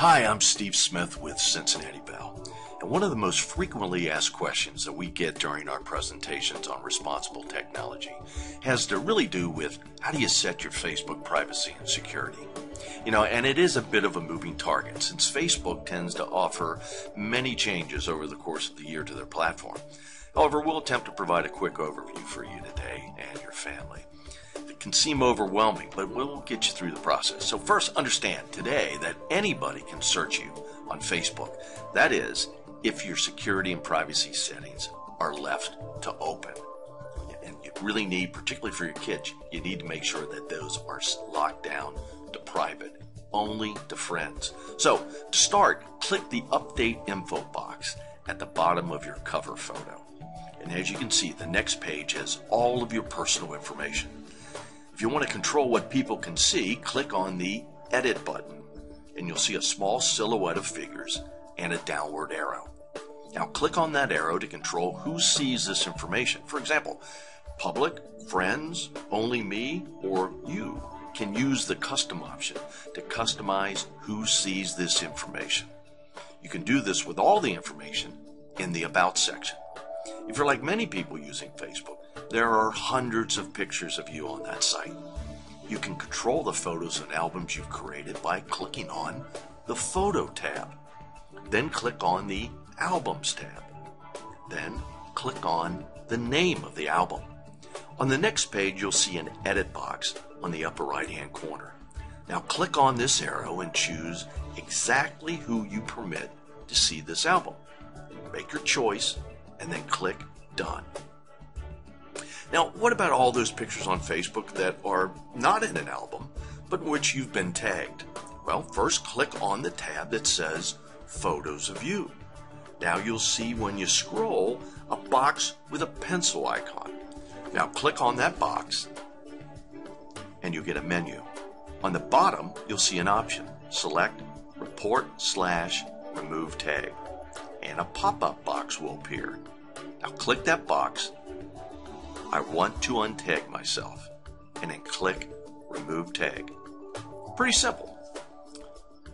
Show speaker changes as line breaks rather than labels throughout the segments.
Hi, I'm Steve Smith with Cincinnati Bell. And one of the most frequently asked questions that we get during our presentations on responsible technology has to really do with how do you set your Facebook privacy and security? And it is a bit of a moving target since Facebook tends to offer many changes over the course of the year to their platform. However, we'll attempt to provide a quick overview for you today and your family. It can seem overwhelming, but we'll get you through the process. So first, understand today that anybody can search you on Facebook. That is, if your security and privacy settings are left to open. And you really need, particularly for your kids, you need to make sure that those are locked down to private, only to friends. So to start, click the Update Info box at the bottom of your cover photo. And as you can see, the next page has all of your personal information. If you want to control what people can see, click on the Edit button, and you'll see a small silhouette of figures and a downward arrow. Now click on that arrow to control who sees this information. For example, public, friends, only me, or you can use the custom option to customize who sees this information. You can do this with all the information in the About section. If you're like many people using Facebook, there are hundreds of pictures of you on that site. You can control the photos and albums you've created by clicking on the Photo tab. Then click on the Albums tab. Then click on the name of the album. On the next page, you'll see an Edit box on the upper right-hand corner. Now click on this arrow and choose exactly who you permit to see this album. Make your choice and then click Done. Now, what about all those pictures on Facebook that are not in an album, but in which you've been tagged? Well, first click on the tab that says Photos of You. Now you'll see when you scroll a box with a pencil icon. Now click on that box and you'll get a menu. On the bottom, you'll see an option. Select Report/Remove Tag, and a pop-up box will appear. Now click that box. I want to untag myself, and then click Remove Tag. Pretty simple.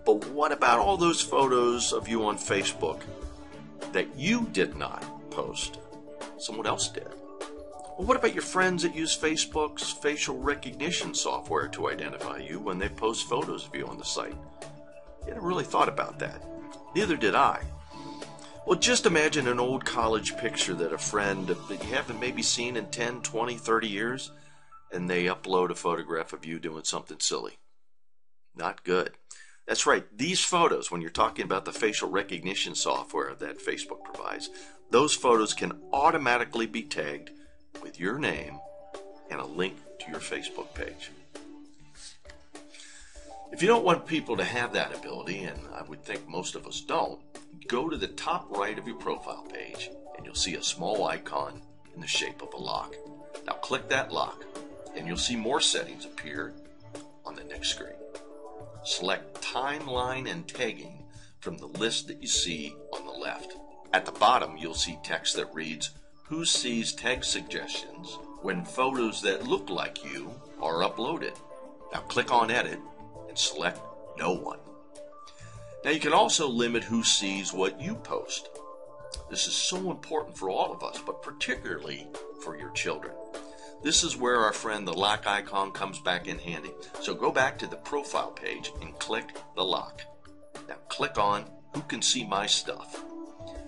But what about all those photos of you on Facebook that you did not post? Someone else did. Well, what about your friends that use Facebook's facial recognition software to identify you when they post photos of you on the site? You hadn't really thought about that. Neither did I. Well, just imagine an old college picture that a friend that you haven't maybe seen in 10, 20, 30 years, and they upload a photograph of you doing something silly. Not good. That's right. These photos, when you're talking about the facial recognition software that Facebook provides, those photos can automatically be tagged with your name and a link to your Facebook page. If you don't want people to have that ability, and I would think most of us don't, go to the top right of your profile page and you'll see a small icon in the shape of a lock. Now click that lock and you'll see more settings appear on the next screen. Select Timeline and Tagging from the list that you see on the left. At the bottom, you'll see text that reads, "Who sees tag suggestions when photos that look like you are uploaded?" Now click on Edit and select No One. Now you can also limit who sees what you post. This is so important for all of us, but particularly for your children. This is where our friend the lock icon comes back in handy. So go back to the profile page and click the lock. Now click on Who Can See My Stuff.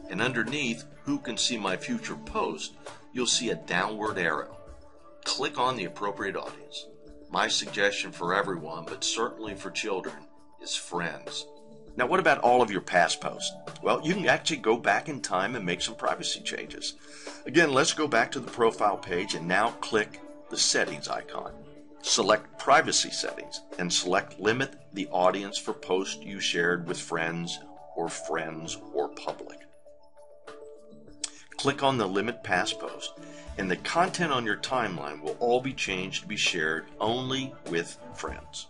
And underneath Who Can See My Future Post, you'll see a downward arrow. Click on the appropriate audience. My suggestion for everyone, but certainly for children, is friends. Now, what about all of your past posts? Well, you can actually go back in time and make some privacy changes. Again, let's go back to the profile page and now click the settings icon. Select Privacy Settings and select Limit the audience for posts you shared with friends or public. Click on the Limit Past Post, and the content on your timeline will all be changed to be shared only with friends.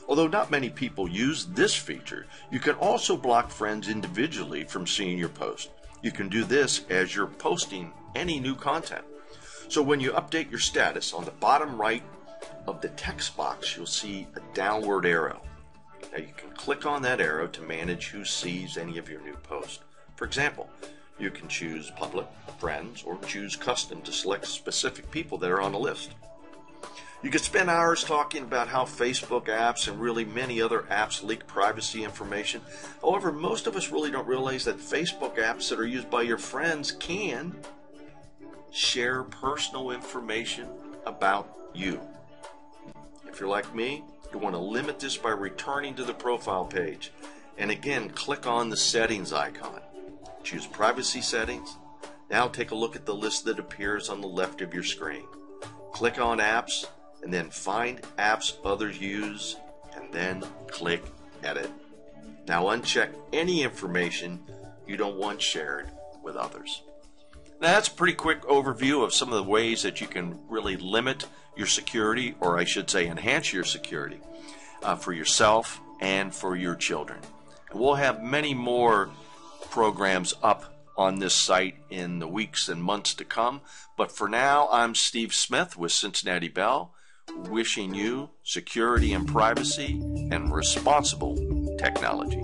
Although not many people use this feature, you can also block friends individually from seeing your post. You can do this as you're posting any new content. So when you update your status, on the bottom right of the text box, you'll see a downward arrow. Now you can click on that arrow to manage who sees any of your new posts. For example, you can choose public, friends, or choose custom to select specific people that are on the list. You could spend hours talking about how Facebook apps and really many other apps leak privacy information. However, most of us really don't realize that Facebook apps that are used by your friends can share personal information about you. If you're like me, you want to limit this by returning to the profile page. And again, click on the settings icon. Choose privacy settings. Now take a look at the list that appears on the left of your screen. Click on apps, and then find apps others use, and then click edit. Now uncheck any information you don't want shared with others. Now that's a pretty quick overview of some of the ways that you can really limit your security, or I should say enhance your security for yourself and for your children. And we'll have many more programs up on this site in the weeks and months to come. But for now, I'm Steve Smith with Cincinnati Bell, wishing you security and privacy and responsible technology.